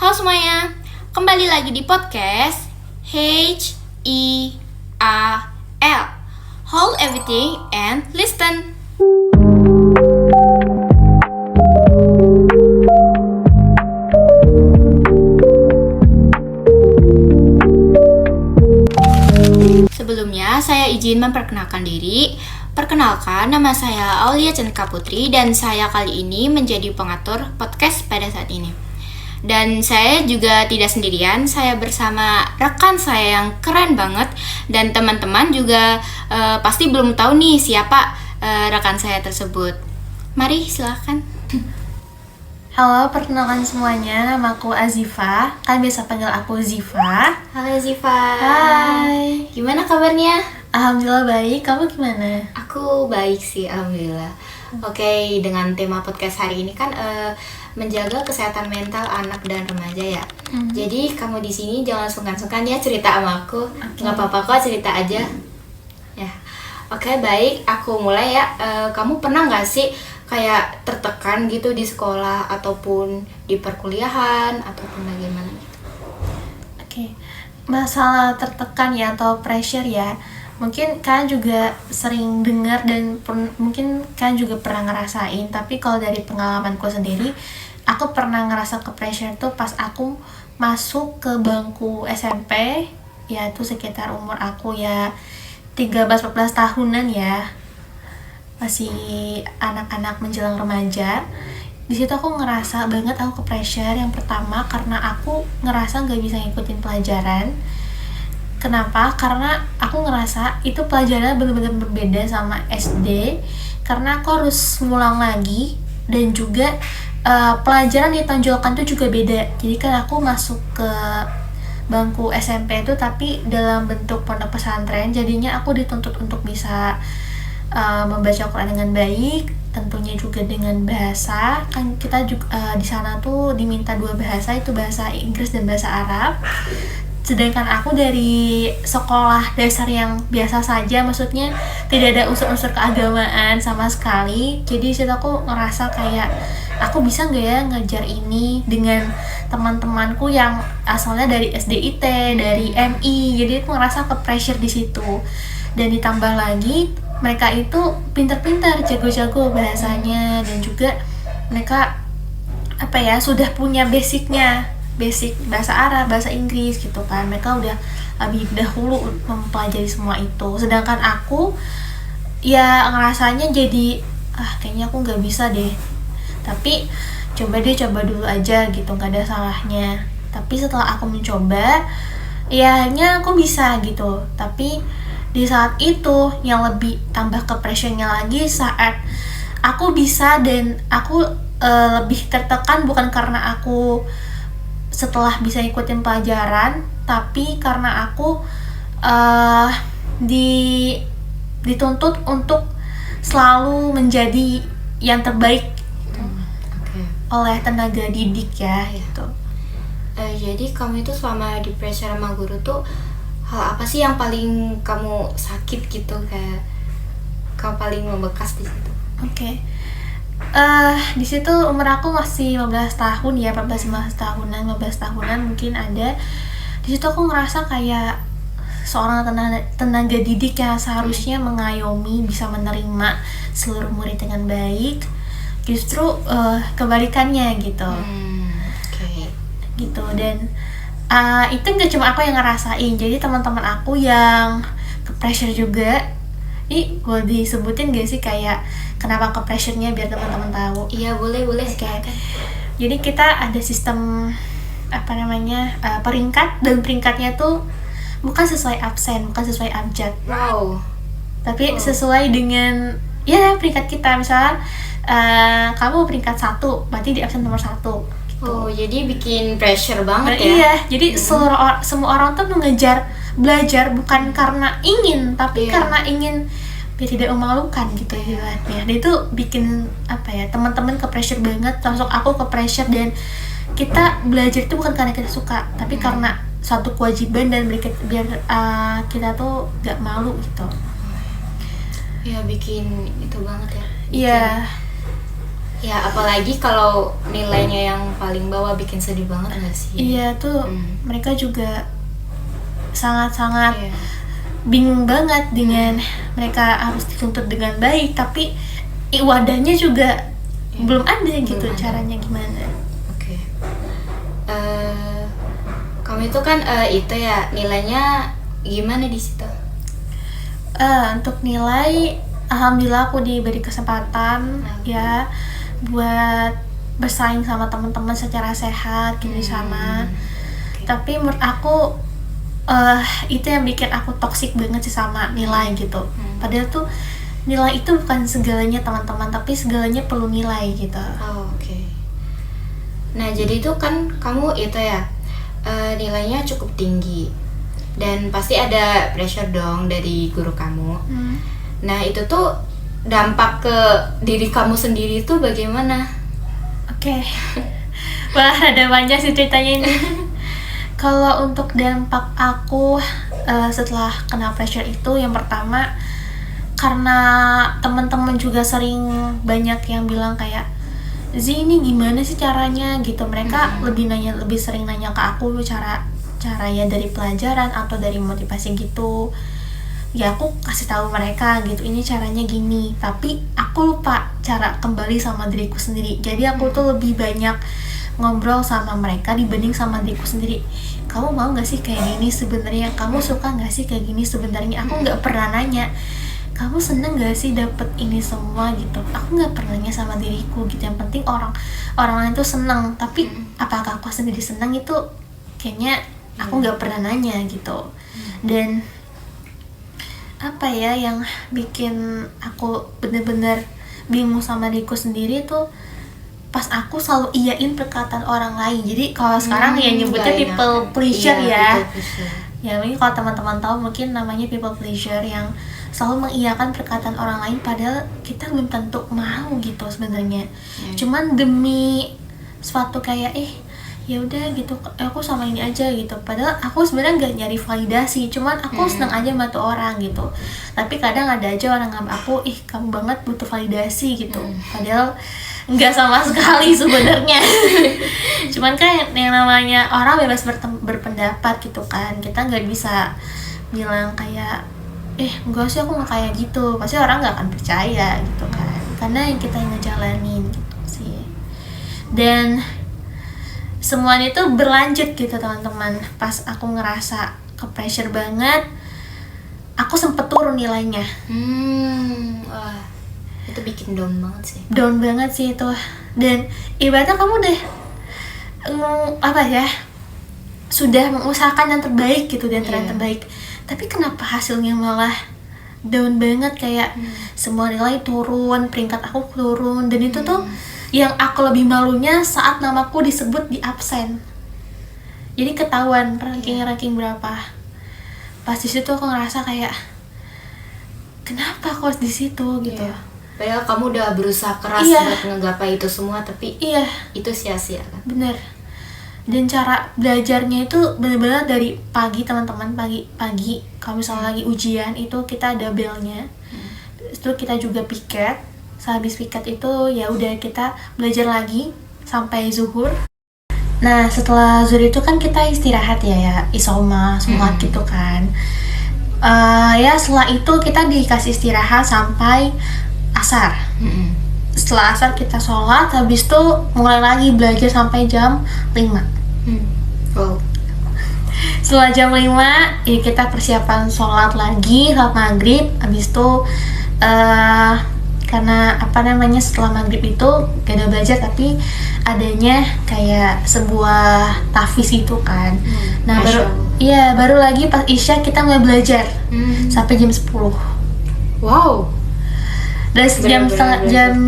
Halo semuanya, kembali lagi di podcast HEAL, Hold Everything and Listen. Sebelumnya saya izin memperkenalkan diri. Perkenalkan, nama saya Aulia Chandra Putri dan saya kali ini menjadi pengatur podcast pada saat ini. Dan saya juga tidak sendirian, saya bersama rekan saya yang keren banget. Dan teman-teman juga pasti belum tahu nih siapa rekan saya tersebut. Mari silakan. Halo, perkenalkan semuanya, nama aku Azifa. Kalian biasa panggil aku Ziva. Halo Ziva. Hai. Gimana kabarnya? Alhamdulillah baik, kamu gimana? Aku baik sih, alhamdulillah. Oke, dengan tema podcast hari ini kan menjaga kesehatan mental anak dan remaja ya. Jadi kamu di sini jangan sungkan-sungkan ya cerita sama aku. Nggak apa-apa kok, cerita aja. Ya. Oke, baik. Aku mulai ya. Kamu pernah nggak sih kayak tertekan gitu di sekolah ataupun di perkuliahan ataupun bagaimana gitu? Oke. Masalah tertekan ya atau pressure ya. Mungkin kalian juga sering dengar dan mungkin kalian juga pernah ngerasain. Tapi kalau dari pengalamanku sendiri, aku pernah ngerasa ke pressure tuh pas aku masuk ke bangku SMP, yaitu sekitar umur aku ya 13-14 tahunan ya, masih anak-anak menjelang remaja. Di situ aku ngerasa banget aku ke pressure. Yang pertama karena aku ngerasa nggak bisa ngikutin pelajaran. Kenapa? Karena aku ngerasa itu pelajarannya benar-benar berbeda sama SD, karena aku harus ngulang lagi dan juga pelajaran yang ditonjolkan itu juga beda. Jadi kan aku masuk ke bangku SMP itu tapi dalam bentuk pondok pesantren, jadinya aku dituntut untuk bisa membaca Quran dengan baik, tentunya juga dengan bahasa. Kan kita juga di sana tuh diminta dua bahasa, itu bahasa Inggris dan bahasa Arab. Sedangkan aku dari sekolah dasar yang biasa saja, maksudnya tidak ada unsur-unsur keagamaan sama sekali. Jadi situ aku ngerasa kayak aku bisa nggak ya ngajar ini dengan teman-temanku yang asalnya dari SDIT, dari MI. Jadi aku ngerasa ke pressure di situ. Dan ditambah lagi mereka itu pintar-pintar, jago-jago bahasanya, dan juga mereka sudah punya basic bahasa Arab, bahasa Inggris gitu kan. Mereka udah lebih dahulu mempelajari semua itu. Sedangkan aku ya ngerasanya jadi kayaknya aku nggak bisa deh. Tapi coba dulu aja gitu, nggak ada salahnya. Tapi setelah aku mencoba, ya akhirnya aku bisa gitu. Tapi di saat itu yang lebih tambah ke pressure-nya lagi saat aku bisa dan aku lebih tertekan bukan karena aku setelah bisa ikutin pelajaran, tapi karena aku dituntut untuk selalu menjadi yang terbaik oleh tenaga didik ya gitu. Jadi kamu itu selama di pressure sama guru tuh hal apa sih yang paling kamu sakit gitu, kayak kamu paling membekas di situ? Di situ umur aku masih 15 tahun ya, 15 tahunan mungkin ada. Di situ aku ngerasa kayak seorang tenaga didik yang seharusnya mengayomi, bisa menerima seluruh murid dengan baik, justru kebalikannya gitu. Gitu. Dan itu nggak cuma aku yang ngerasain, jadi teman-teman aku yang ke pressure juga. Ini boleh disebutin gak sih kayak kenapa ke pressure-nya biar teman-teman tahu? Iya, boleh kan. Jadi kita ada sistem peringkat, dan peringkatnya tuh bukan sesuai absen, bukan sesuai abjad. Wow. Tapi sesuai dengan peringkat kita. Misalnya kamu peringkat 1, berarti di absen nomor 1 gitu. Oh, jadi bikin pressure banget ya? Iya, jadi semua orang tuh mengejar belajar bukan karena ingin, tapi karena ingin biar tidak memalukan gitu ya. Dan itu bikin teman-teman ke pressure banget, termasuk aku ke pressure. Dan kita belajar itu bukan karena kita suka, tapi karena suatu kewajiban dan biar kita tuh gak malu gitu. Ya bikin itu banget ya. Iya. Ya apalagi kalau nilainya yang paling bawah, bikin sedih banget nggak sih? Iya tuh, mereka juga sangat-sangat Iya. bingung banget dengan mereka harus dituntut dengan baik, tapi wadahnya juga belum ada gitu, Belum ada. caranya gimana. Oke. Kamu itu kan itu ya nilainya gimana di situ? Untuk nilai, alhamdulillah aku diberi kesempatan ya buat bersaing sama teman-teman secara sehat gitu di sana. Tapi menurut aku itu yang bikin aku toksik banget sih sama nilai gitu. Padahal tuh nilai itu bukan segalanya teman-teman, tapi segalanya perlu nilai gitu. Oh, oke. Nah jadi itu kan kamu itu ya nilainya cukup tinggi dan pasti ada pressure dong dari guru kamu. Nah itu tuh dampak ke diri kamu sendiri tuh bagaimana? Oke. Wah, ada banyak sih ceritanya ini. Kalau untuk dampak aku setelah kena pressure itu, yang pertama karena teman-teman juga sering banyak yang bilang kayak, "Zi, ini gimana sih caranya?" gitu. Mereka lebih sering nanya ke aku cara ya dari pelajaran atau dari motivasi gitu. Ya aku kasih tahu mereka gitu, ini caranya gini, tapi aku lupa cara kembali sama diriku sendiri. Jadi aku tuh lebih banyak ngobrol sama mereka dibanding sama diriku sendiri. Kamu mau nggak sih kayak gini sebenarnya? Kamu suka nggak sih kayak gini sebenarnya? Aku nggak pernah nanya, kamu seneng nggak sih dapet ini semua gitu. Aku nggak pernah nanya sama diriku gitu. Yang penting orang lain tuh seneng, tapi apakah aku sendiri seneng itu kayaknya aku nggak pernah nanya gitu. Dan apa ya yang bikin aku bener-bener bingung sama diriku sendiri tuh pas aku selalu iyain perkataan orang lain. Jadi kalau sekarang ya nyebutnya people pleasure ya. Ya mungkin kalau teman-teman tahu mungkin namanya people pleasure, yang selalu mengiyakan perkataan orang lain padahal kita belum tentu mau gitu sebenarnya. Cuman demi suatu kayak ya udah gitu, aku sama ini aja gitu. Padahal aku sebenarnya nggak nyari validasi, cuman aku seneng aja sama tuh orang gitu. Tapi kadang ada aja orang nganggap aku, kamu banget butuh validasi gitu. Padahal nggak sama sekali sebenarnya. Cuman kan yang namanya orang bebas berpendapat gitu kan. Kita nggak bisa bilang kayak, enggak sih aku nggak kayak gitu. Pasti orang nggak akan percaya gitu kan. Karena yang kita ngejalanin gitu sih. Dan semuanya itu berlanjut gitu teman-teman. Pas aku ngerasa ke pressure banget, aku sempet turun nilainya. Wah, itu bikin down banget sih. Down banget sih itu. Dan ibaratnya kamu deh sudah mengusahakan yang terbaik gitu, dan yang terbaik, tapi kenapa hasilnya malah down banget, kayak semua nilai turun, peringkat aku turun. Dan itu tuh yang aku lebih malunya saat namaku disebut di absen. Jadi ketahuan ranking berapa. Pas di situ aku ngerasa kayak, kenapa aku harus di situ gitu. Padahal kamu udah berusaha keras buat ngegapai itu semua, tapi itu sia-sia kan. Bener. Dan cara belajarnya itu bener-bener dari pagi teman-teman, pagi kalau misalnya lagi ujian itu kita ada belnya. Itu kita juga piket. Sehabis piket itu ya udah kita belajar lagi sampai zuhur. Nah setelah zuhur itu kan kita istirahat ya isoma, sholat gitu kan. Ya setelah itu kita dikasih istirahat sampai asar. Setelah asar kita sholat, habis itu mulai lagi belajar sampai jam 5. Wow. Setelah jam 5 ya kita persiapan sholat lagi, sholat maghrib. Habis itu karena setelah maghrib itu gak ada belajar, tapi adanya kayak sebuah tahfiz itu kan. Nah baru lagi pas isya kita mulai belajar sampai jam 10. Wow. Dan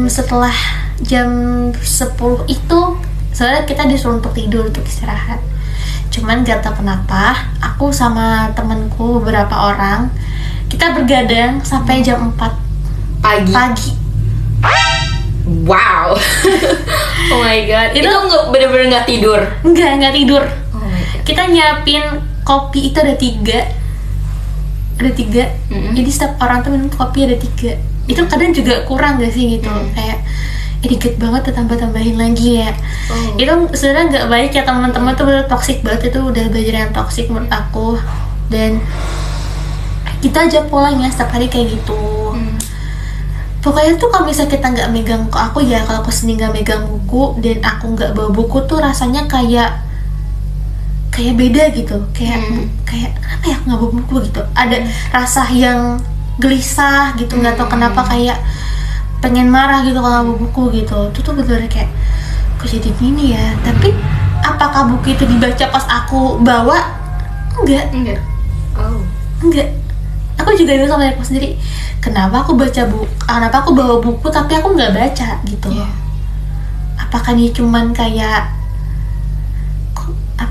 setelah jam 10 itu sebenarnya kita disuruh untuk tidur, untuk istirahat. Cuman gak tau kenapa aku sama temenku beberapa orang kita bergadang sampai jam 4 pagi. Wow. Oh my god. Itu bener-bener nggak tidur. Nggak tidur. Oh my god. Kita nyiapin kopi itu ada 3. Jadi setiap orang tuh minum kopi ada 3. Itu kadang juga kurang gak sih gitu. Kayak dikit banget tambah-tambahin lagi ya. Itu sebenarnya nggak baik ya teman-teman, tuh bener toxic banget, itu udah belajar yang toxic menurut aku. Dan kita aja polanya setiap hari kayak gitu. Pokoknya tuh kalau misalnya kita nggak megang, ke aku ya, kalau aku sendiri nggak megang buku dan aku nggak bawa buku tuh rasanya kayak beda gitu, kayak kenapa ya aku nggak bawa buku gitu, ada rasa yang gelisah gitu, nggak tahu kenapa, kayak pengen marah gitu kalau nggak bawa buku gitu. Itu tuh bener kayak kok jadi gini ya. Tapi apakah buku itu dibaca pas aku bawa? Enggak. Aku juga bilang sama aku sendiri, kenapa aku bawa buku tapi aku nggak baca gitu. Apakah ini cuman kayak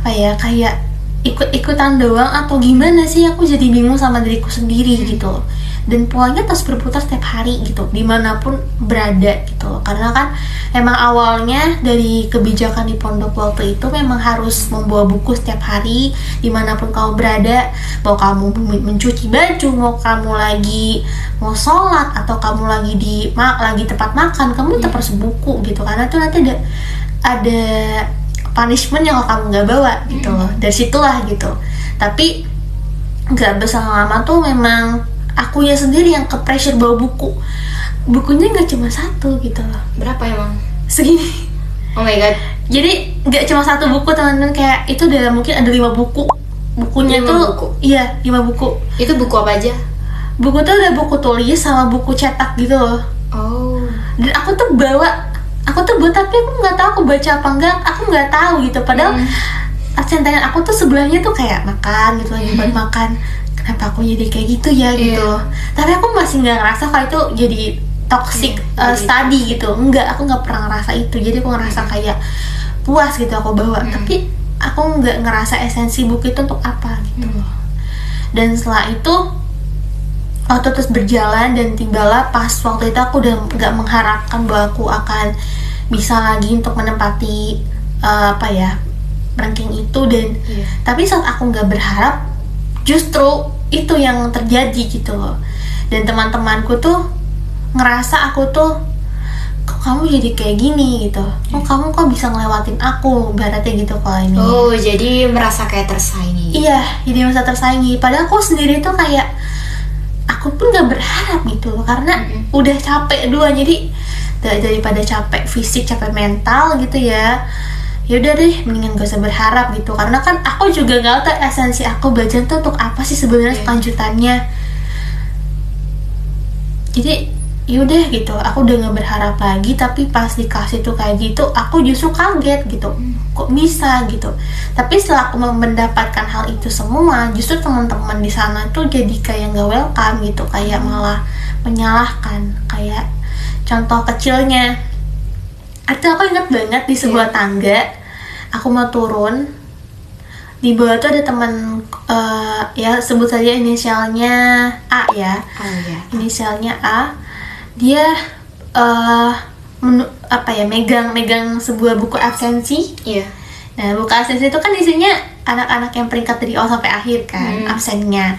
kayak ikut-ikutan doang atau gimana sih? Aku jadi bingung sama diriku sendiri gitu. Dan polanya terus berputar setiap hari gitu, dimanapun berada gitu. Karena kan emang awalnya dari kebijakan di pondok waktu itu memang harus membawa buku setiap hari dimanapun kamu berada. Mau kamu mencuci baju, mau kamu lagi mau sholat, atau kamu lagi lagi tempat makan, kamu tetap harus buku gitu. Karena tuh nanti ada punishment yang kamu nggak bawa gitu. Dari situlah gitu. Tapi nggak berlama-lama tuh memang akunya sendiri yang ke pressure bawa buku. Bukunya nggak cuma satu gitu loh. Berapa emang? Segini. Oh my god. Jadi nggak cuma satu buku teman-teman, kayak itu mungkin ada 5 buku. Bukunya 5 tuh buku? Iya, 5 buku. Itu buku apa aja? Buku tuh ada buku tulis sama buku cetak gitu loh. Dan aku tuh bawa tapi aku nggak tahu aku baca apa enggak, aku nggak tahu gitu. Padahal absen aku tuh sebelahnya tuh kayak makan gitu, lagi buat makan. Kenapa aku jadi kayak gitu ya gitu. Tapi aku masih nggak ngerasa kalau itu jadi toxic study gitu. Enggak, aku nggak pernah ngerasa itu. Jadi aku ngerasa kayak puas gitu aku bawa. Tapi aku nggak ngerasa esensi buku itu untuk apa gitu. Dan setelah itu waktu terus berjalan, dan tibalah pas waktu itu aku udah nggak mengharapkan bahwa aku akan bisa lagi untuk menempati ranking itu. Dan tapi saat aku nggak berharap, justru itu yang terjadi gitu loh. Dan teman-temanku tuh ngerasa aku tuh, kok kamu jadi kayak gini gitu, kamu kok bisa ngelewatin aku, ibaratnya gitu kalau ini. Jadi merasa kayak tersaingi. Iya, jadi merasa tersaingi. Padahal aku sendiri tuh kayak, aku pun gak berharap gitu loh, karena udah capek dua. Jadi daripada capek fisik, capek mental gitu ya udah deh, mendingan gak usah berharap gitu. Karena kan aku juga gak tahu esensi aku belajar tuh untuk apa sih sebenarnya kelanjutannya. Jadi yaudah gitu, aku udah gak berharap lagi. Tapi pas dikasih tuh kayak gitu, aku justru kaget gitu, kok bisa gitu. Tapi setelah aku mendapatkan hal itu semua, justru teman-teman di sana tuh jadi kayak gak welcome gitu, kayak malah menyalahkan. Kayak contoh kecilnya, itu aku ingat banget di sebuah tangga, aku mau turun, di bawah tuh ada teman, ya sebut saja inisialnya A ya. Inisialnya A. Dia megang sebuah buku absensi. Nah, buku absensi itu kan isinya anak-anak yang peringkat dari awal sampai akhir kan, absennya.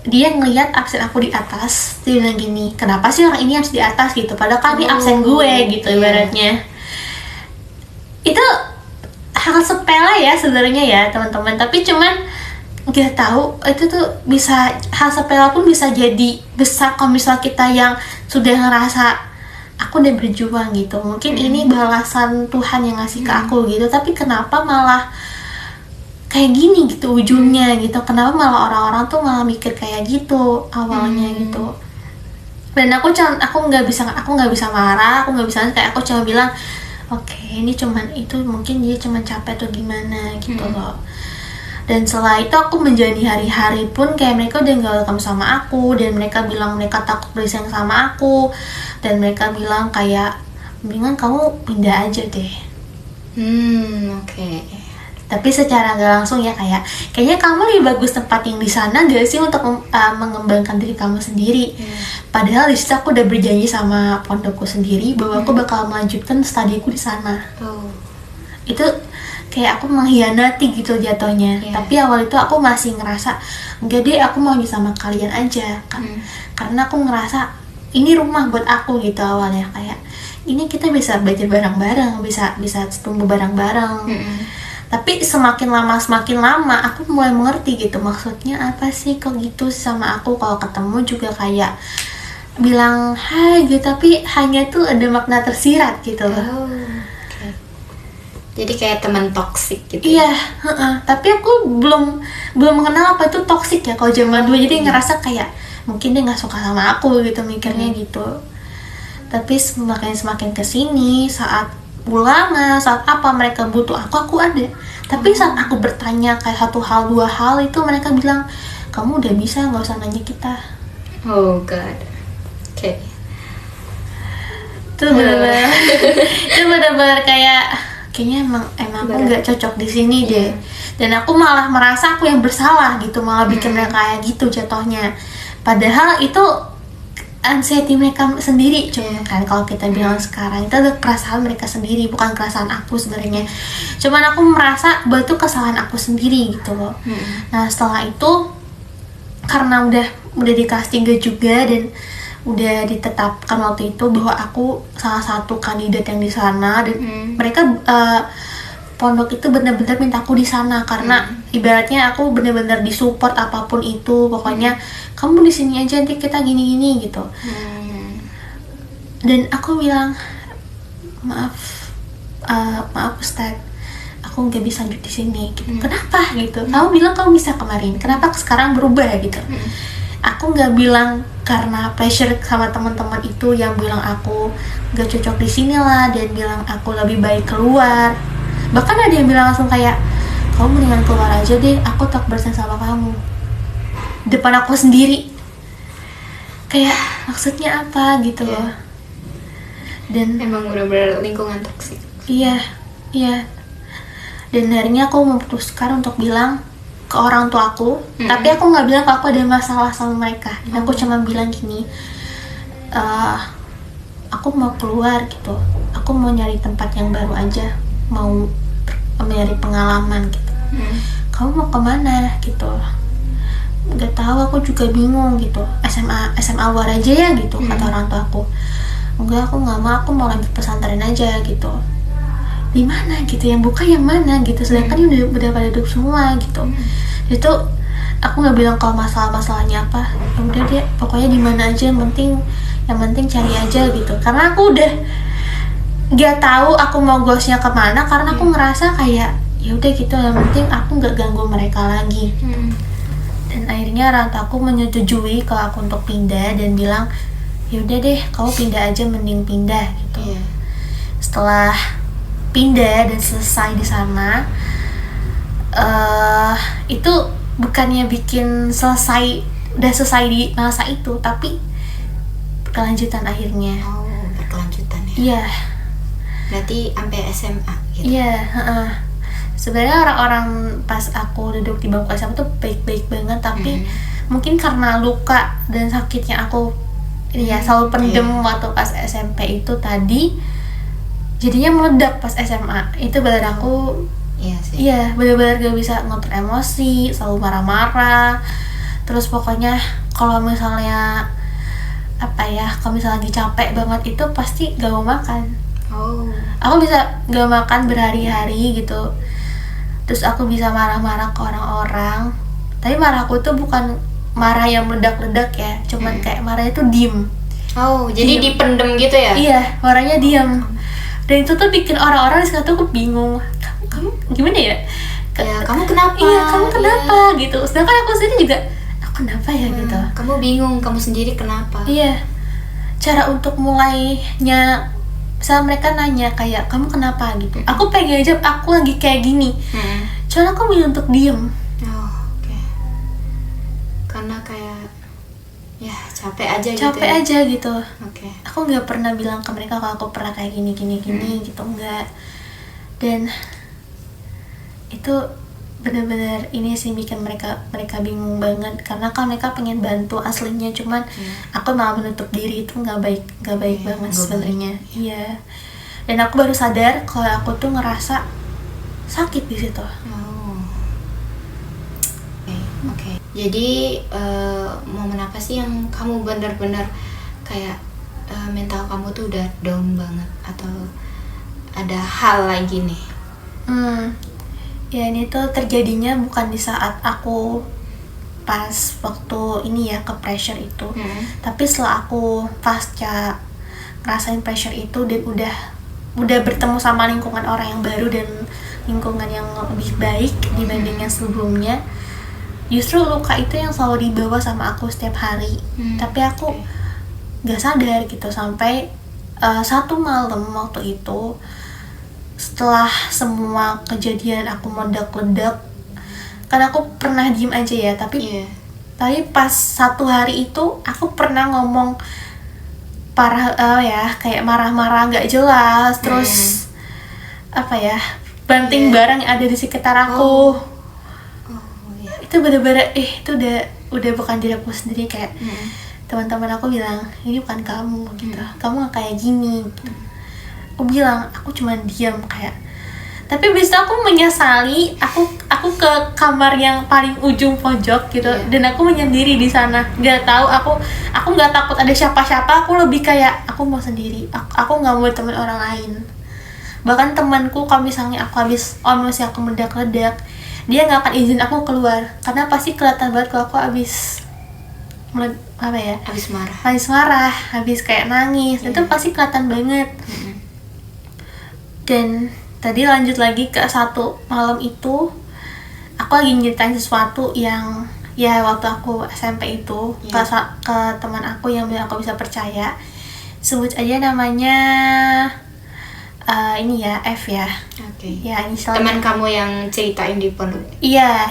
Dia ngelihat absen aku di atas, dia bilang gini, kenapa sih orang ini harus di atas gitu, padahal kan ini absen gue gitu ibaratnya. Itu hal sepele ya sebenarnya ya teman-teman, tapi cuman kita tahu itu tuh bisa, hal sepele pun bisa jadi besar kalau misal kita yang sudah ngerasa aku udah berjuang gitu, mungkin ini balasan Tuhan yang ngasih ke aku gitu. Tapi kenapa malah kayak gini gitu ujungnya gitu, kenapa malah orang-orang tuh malah mikir kayak gitu awalnya gitu. Dan aku nggak bisa marah, aku nggak bisa, kayak aku cuma bilang oke, ini cuman itu, mungkin dia cuma capek atau gimana gitu loh. Dan setelah itu aku menjalani hari-hari pun kayak mereka udah gak welcome sama aku, dan mereka bilang mereka takut bersaing sama aku, dan mereka bilang kayak mendingan kamu pindah aja deh. Tapi secara gak langsung ya, kayaknya kamu lebih bagus tempat yang di sana gak sih untuk mengembangkan diri kamu sendiri. Padahal di situ aku udah berjanji sama pondokku sendiri bahwa aku bakal melanjutkan studiku di sana. Itu kayak aku mengkhianati gitu jatuhnya. Tapi awal itu aku masih ngerasa enggak deh, aku mau sama kalian aja kan. Karena aku ngerasa ini rumah buat aku gitu awalnya, kayak ini kita bisa belajar bareng-bareng, bisa tumbuh bareng-bareng. Tapi semakin lama aku mulai mengerti gitu, maksudnya apa sih kok gitu sama aku. Kalau ketemu juga kayak bilang hai gitu, tapi hanya tuh ada makna tersirat gitu loh. Okay. Jadi kayak teman toksik gitu. Iya, tapi aku belum mengenal apa itu toksik ya kalau zaman dulu. Jadi ngerasa kayak mungkin dia nggak suka sama aku gitu, mikirnya gitu. Tapi semakin kesini, saat ulama, saat apa mereka butuh aku ada. Tapi saat aku bertanya kayak 1 hal 2 hal itu mereka bilang, kamu udah bisa, nggak usah nanya kita. Oh god. Oke. Itu benar-benar kayak kayaknya emang aku nggak cocok di sini deh. Dan aku malah merasa aku yang bersalah gitu, malah bikin mereka kayak gitu jatuhnya. Padahal itu anxiety mereka sendiri, cuma kan kalau kita bilang sekarang itu ada keresahan mereka sendiri, bukan keresahan aku sebenarnya. Cuman aku merasa bahwa itu kesalahan aku sendiri gitu loh. Nah setelah itu karena udah di kelas 3 juga dan udah ditetapkan waktu itu bahwa aku salah satu kandidat yang di sana, dan mereka pondok itu benar-benar minta aku di sana karena ibaratnya aku benar-benar disupport apapun itu, pokoknya kamu di sini aja, nanti kita gini-gini gitu. Dan aku bilang maaf Ustadz, aku nggak bisa lanjut di sini gitu. Kenapa gitu? Kamu bilang kamu bisa kemarin, kenapa sekarang berubah gitu? Aku nggak bilang karena pressure sama teman-teman itu yang bilang aku nggak cocok di sini lah, dan bilang aku lebih baik keluar. Bahkan ada yang bilang langsung kayak, kamu mendingan keluar aja deh, aku tak bersen sama kamu. Depan aku sendiri. Kayak maksudnya apa gitu loh. Dan emang benar-benar lingkungan toksik. Iya. Dan akhirnya aku memutuskan untuk bilang ke orang tua aku, tapi aku nggak bilang kalau aku ada masalah sama mereka. Dan aku cuma bilang gini, aku mau keluar gitu, aku mau nyari tempat yang baru aja, mau nyari pengalaman gitu. Kamu mau kemana gitu? Nggak tahu, aku juga bingung gitu. SMA luar aja ya gitu, kata orang tua aku. Enggak, aku nggak mau, aku mau lanjut pesantren aja gitu. Di mana gitu, yang buka yang mana gitu, sedangkan ini udah pada duduk semua gitu. Itu aku nggak bilang kalau masalahnya apa, ya udah deh pokoknya di mana aja, yang penting cari aja gitu. Karena aku udah nggak tahu aku mau goalsnya kemana, karena aku ngerasa kayak ya udah gitu, yang penting aku nggak ganggu mereka lagi. Dan akhirnya orang tua aku menyetujui kalau aku untuk pindah dan bilang ya udah deh kamu pindah aja, mending pindah gitu. Setelah pindah dan selesai di sana, itu bukannya bikin udah selesai di masa itu, tapi kelanjutan akhirnya. Berkelanjutan ya. Iya. Berarti sampai SMA gitu. Iya, sebenarnya orang-orang pas aku duduk di bangku SMA tuh baik-baik banget, tapi mungkin karena luka dan sakitnya aku selalu pendem waktu pas SMP itu tadi, jadinya meledak pas SMA. Itu benar aku benar-benar gak bisa ngatur emosi, selalu marah-marah. Terus pokoknya kalau misalnya kalau misalnya lagi capek banget itu pasti gak mau makan. Aku bisa gak makan berhari-hari gitu. Terus aku bisa marah-marah ke orang-orang, tapi marahku tuh bukan marah yang meledak-ledak ya, cuman kayak marahnya tuh diem. Jadi dipendem gitu ya? Iya, marahnya diem. Dan itu tuh bikin orang-orang di sana tuh bingung, kamu gimana ya? Kamu kenapa? Iya, kamu kenapa gitu. Sedangkan aku sendiri juga, aku kenapa ya gitu. Kamu bingung, kamu sendiri kenapa? Iya, cara untuk mulainya, misalnya mereka nanya kayak kamu kenapa gitu, aku pengen jawab aku lagi kayak gini, cuman aku milih untuk diem. Karena kayak capek aja gitu. Aku nggak pernah bilang ke mereka kalau aku pernah kayak gini gitu, enggak. Dan itu benar-benar ini sih bikin mereka bingung banget, karena kan mereka pengen bantu aslinya, cuman aku malah menutup diri. Itu nggak baik banget sebenarnya. Iya. Dan aku baru sadar kalau aku tuh ngerasa sakit di situ. Jadi momen apa sih yang kamu benar-benar kayak mental kamu tuh udah down banget atau ada hal lagi nih? Ya ini tuh terjadinya bukan di saat aku pas waktu ini ya ke pressure itu, tapi setelah aku pasca ngerasain pressure itu dan udah bertemu sama lingkungan orang yang baru dan lingkungan yang lebih baik dibanding yang sebelumnya. Justru luka itu yang selalu dibawa sama aku setiap hari, tapi aku nggak sadar gitu sampai satu malam waktu itu, setelah semua kejadian aku meledak-ledak, kan aku pernah diem aja ya, tapi pas satu hari itu aku pernah ngomong parah kayak marah-marah nggak jelas, terus apa ya, banting barang yang ada di sekitar aku. Itu bener-bener itu udah bukan diri aku sendiri, kayak teman-teman aku bilang ini bukan kamu gitu, kamu gak kayak gini gitu. Aku bilang aku cuma diam kayak, tapi abis itu aku menyesali, aku ke kamar yang paling ujung pojok gitu, dan aku menyendiri di sana, nggak tahu, aku nggak takut ada siapa-siapa, aku lebih kayak aku mau sendiri, aku nggak mau teman orang lain. Bahkan temanku kalau misalnya aku habis emosi aku meledak-ledak, dia nggak akan izin aku keluar karena pasti kelihatan banget kalau aku habis marah, habis kayak nangis, itu pasti kelihatan banget. Dan tadi lanjut lagi ke satu malam itu, aku lagi nyeritain sesuatu yang ya waktu aku SMP itu ke teman aku yang bilang aku bisa percaya, sebut aja namanya ini ya F ya. Ya inisialnya. Teman kamu yang ceritain di pondok? Iya,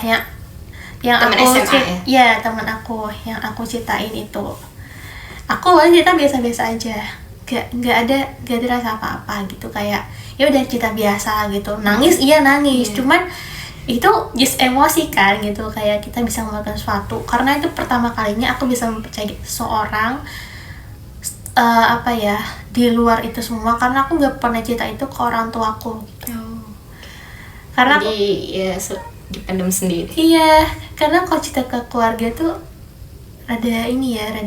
yang teman aku SMA ya? Teman aku yang aku ceritain itu. Aku cerita biasa-biasa aja, nggak ada rasa apa-apa gitu, kayak ya udah cerita biasa gitu. Nangis cuman itu just emosi kan gitu, kayak kita bisa melakukan sesuatu karena itu pertama kalinya aku bisa mempercayai seseorang di luar itu semua, karena aku nggak pernah cerita itu ke orang tuaku gitu. Karena jadi dipendam sendiri. Iya, karena kalau cerita ke keluarga tuh rada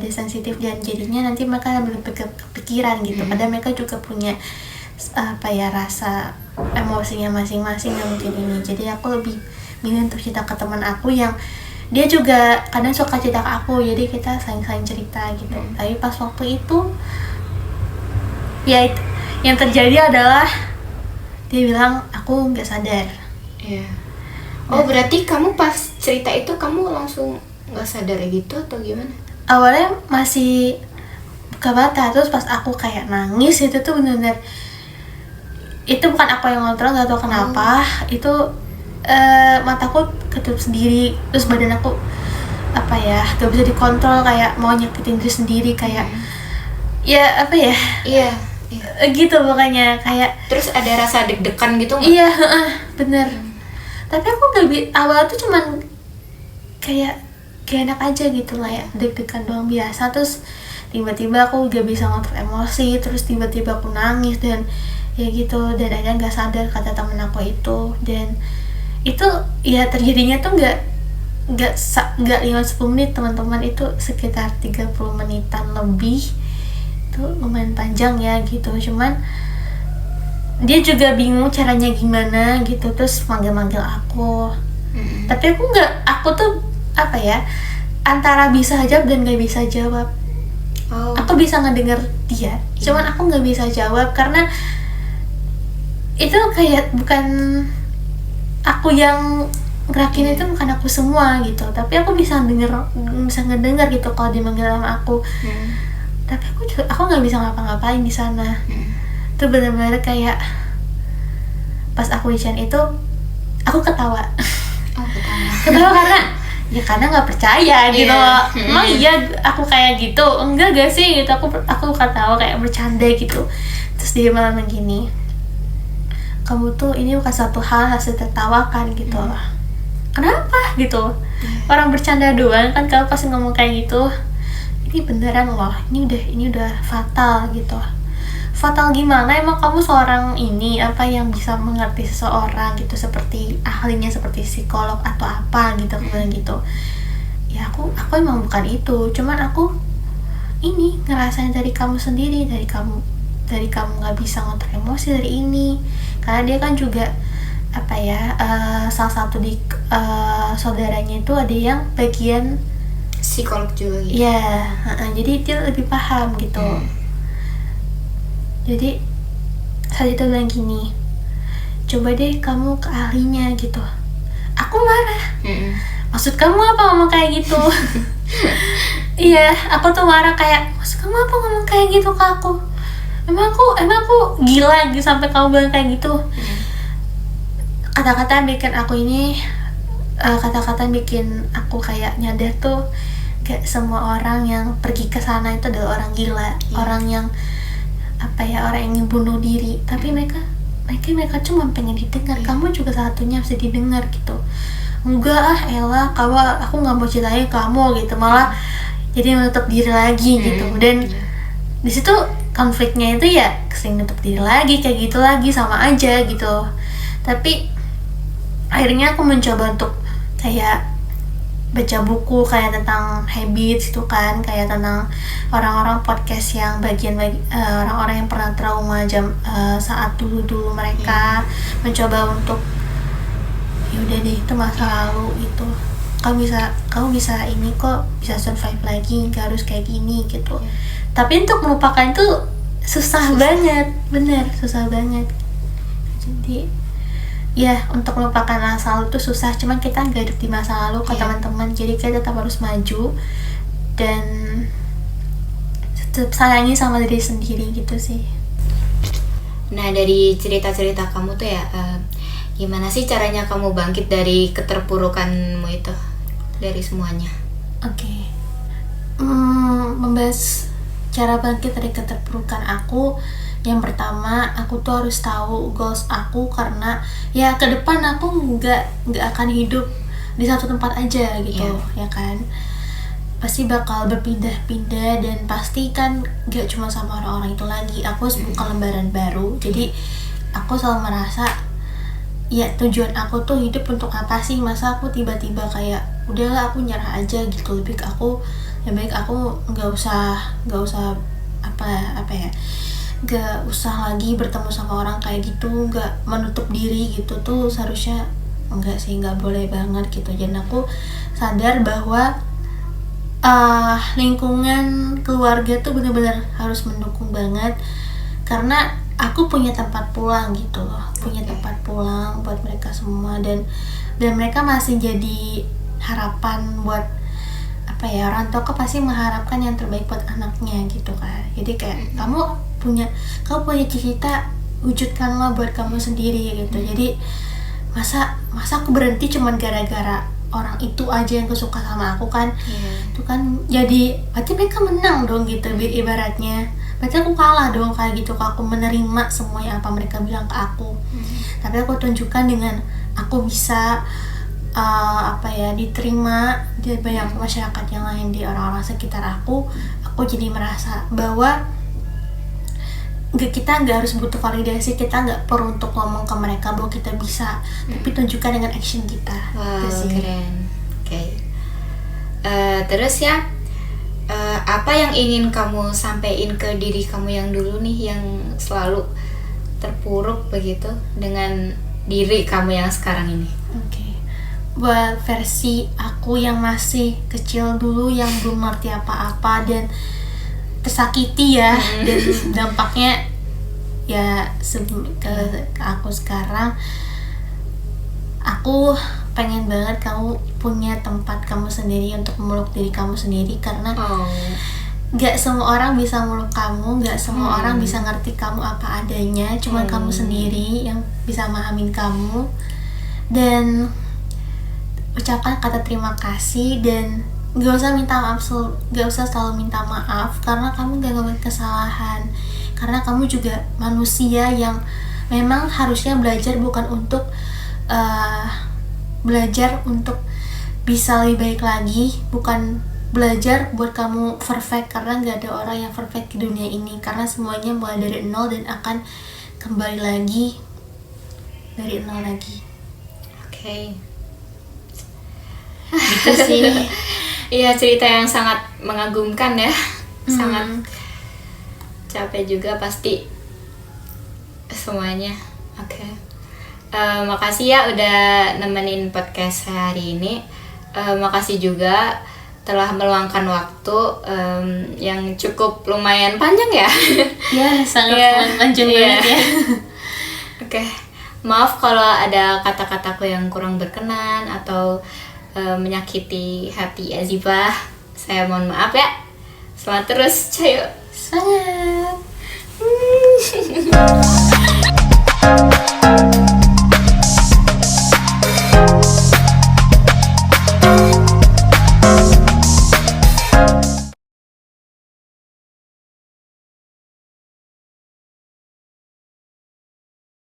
sensitif, dan jadinya nanti mereka lebih kepikiran gitu. Padahal mereka juga punya rasa emosinya masing-masing yang mungkin ini. Jadi aku lebih milih untuk cerita ke teman aku yang dia juga kadang suka cerita ke aku, jadi kita saling cerita gitu. Tapi pas waktu itu ya yang terjadi adalah dia bilang aku nggak sadar. Berarti kamu pas cerita itu kamu langsung nggak sadar gitu atau gimana? Awalnya masih buka mata, terus pas aku kayak nangis itu tuh bener-bener, itu bukan aku yang ngontrol, nggak tahu kenapa. Itu mataku ketutup sendiri, terus badan aku gak bisa dikontrol, kayak mau nyakitin diri sendiri, kayak gitu pokoknya, kayak terus ada rasa deg-degan gitu nggak? Iya, bener. Tapi aku awal tuh cuman kayak enak aja gitu lah ya, deg-degan doang biasa. Terus tiba-tiba aku gak bisa ngontrol emosi, terus tiba-tiba aku nangis dan ya gitu, dan akhirnya gak sadar kata temen aku itu. Dan itu ya terjadinya tuh gak 5-10 menit teman-teman, itu sekitar 30 menitan lebih. Itu lumayan panjang ya gitu, cuman dia juga bingung caranya gimana gitu, terus manggil-manggil aku. Tapi aku tuh antara bisa jawab dan gak bisa jawab. Aku bisa ngedenger dia, cuman aku gak bisa jawab karena itu kayak bukan aku yang gerakin, itu bukan aku semua gitu. Tapi aku bisa ngedenger gitu kalau dia manggil nama aku. Tapi aku nggak bisa ngapa-ngapain di sana. Itu benar-benar kayak pas aku ujian itu aku ketawa. Ketawa karena nggak percaya gitu loh. Emang iya aku kayak gitu? Enggak gak sih gitu. Aku ketawa kayak bercanda gitu. Terus dia malah begini, kamu tuh ini bukan satu hal harus ditertawakan gitu. Kenapa gitu? Orang bercanda doang kan kamu pasti ngomong kayak gitu. Ini beneran loh, ini udah fatal gitu. Fatal gimana? Emang kamu seorang ini yang bisa mengerti seseorang gitu, seperti ahlinya, seperti psikolog atau apa gitu, kemudian gitu. Ya aku emang bukan itu, cuman aku ini ngerasain dari kamu sendiri, dari kamu nggak bisa ngontrol emosi dari ini, karena dia kan juga salah satu di saudaranya itu ada yang bagian psikolog juga gitu. ya, jadi dia lebih paham gitu. Jadi saat itu bilang gini, coba deh kamu ke ahlinya gitu. Aku marah. Maksud kamu apa ngomong kayak gitu? Iya, aku tuh marah kayak, maksud kamu apa ngomong kayak gitu ke aku? Emang aku gila gitu sampai kamu bilang kayak gitu. Kata-kata bikin aku kayak nyadar tuh kayak semua orang yang pergi ke sana itu adalah orang gila, orang yang orang yang ingin bunuh diri. Tapi mereka cuma pengen didengar. Kamu juga satunya bisa didengar gitu. Enggak Ella, aku nggak mau ceritain kamu gitu, malah jadi menutup diri lagi gitu. Dan di situ konfliknya itu ya kesini nutup diri lagi, kayak gitu lagi, sama aja gitu. Tapi akhirnya aku mencoba untuk kayak baca buku kayak tentang habits itu kan, kayak tentang orang-orang podcast yang orang-orang yang pernah trauma saat dulu mereka mencoba untuk ya udah deh, itu masa lalu gitu, kamu bisa ini kok, bisa survive lagi, gak harus kayak gini gitu. Tapi untuk melupakan itu susah banget, bener susah banget. Jadi ya, untuk melupakan masa lalu itu susah, cuman kita gak hidup di masa lalu ke teman-teman, jadi kita tetap harus maju dan tetap sayangi sama diri sendiri gitu sih. Nah, dari cerita-cerita kamu tuh ya, gimana sih caranya kamu bangkit dari keterpurukanmu itu, dari semuanya? Oke. Membahas cara bangkit dari keterpurukan aku, yang pertama aku tuh harus tahu goals aku, karena ya ke depan aku nggak akan hidup di satu tempat aja gitu, ya kan, pasti bakal berpindah-pindah, dan pasti kan nggak cuma sama orang-orang itu lagi. Aku harus buka lembaran baru. Jadi aku selalu merasa ya, tujuan aku tuh hidup untuk apa sih, masa aku tiba-tiba kayak udahlah aku nyerah aja gitu. Lebih aku nggak usah nggak usah lagi bertemu sama orang kayak gitu, nggak menutup diri gitu tuh seharusnya enggak sih, nggak boleh banget gitu. Dan aku sadar bahwa lingkungan keluarga tuh benar-benar harus mendukung banget, karena aku punya tempat pulang gitu loh, punya tempat pulang buat mereka semua, dan mereka masih jadi harapan buat orang tua pasti mengharapkan yang terbaik buat anaknya gitu kan. Jadi kayak kamu punya cita, wujudkanlah buat kamu sendiri gitu. Jadi masa aku berhenti cuman gara-gara orang itu aja yang kesuka sama aku kan. Itu kan jadi berarti mereka menang dong gitu, ibaratnya berarti aku kalah dong kayak gitu. Aku menerima semuanya apa mereka bilang ke aku, tapi aku tunjukkan dengan aku bisa diterima di banyak masyarakat yang lain, di orang-orang sekitar aku jadi merasa bahwa kita nggak harus butuh validasi, kita nggak perlu untuk ngomong ke mereka bahwa kita bisa, tapi tunjukkan dengan action kita. Wow, keren. Oke. Terus ya, apa yang ingin kamu sampaikan ke diri kamu yang dulu nih, yang selalu terpuruk begitu dengan diri kamu yang sekarang ini? Oke. Buat versi aku yang masih kecil dulu, yang belum ngerti apa-apa dan tersakiti ya, dan dampaknya ya ke aku sekarang, aku pengen banget kamu punya tempat kamu sendiri untuk memeluk diri kamu sendiri, karena gak semua orang bisa meluk kamu, gak semua orang bisa ngerti kamu apa adanya, cuma kamu sendiri yang bisa memahamin kamu. Dan ucapkan kata terima kasih, dan gak usah selalu minta maaf, karena kamu gak ngelakuin kesalahan, karena kamu juga manusia yang memang harusnya belajar bukan untuk belajar untuk bisa lebih baik lagi, bukan belajar buat kamu perfect, karena gak ada orang yang perfect di dunia ini, karena semuanya mulai dari nol dan akan kembali lagi dari nol lagi. Oke. Gitu sih. Iya, cerita yang sangat mengagumkan ya. sangat capek juga pasti semuanya. Oke. Makasih ya udah nemenin podcast saya hari ini. Makasih juga telah meluangkan waktu yang cukup lumayan panjang ya. Ya, sangat panjang banget ya. Oke. Maaf kalau ada kata-kataku yang kurang berkenan atau menyakiti hati Azifah. Saya mohon maaf ya. Semangat terus, Cayo. Sangat.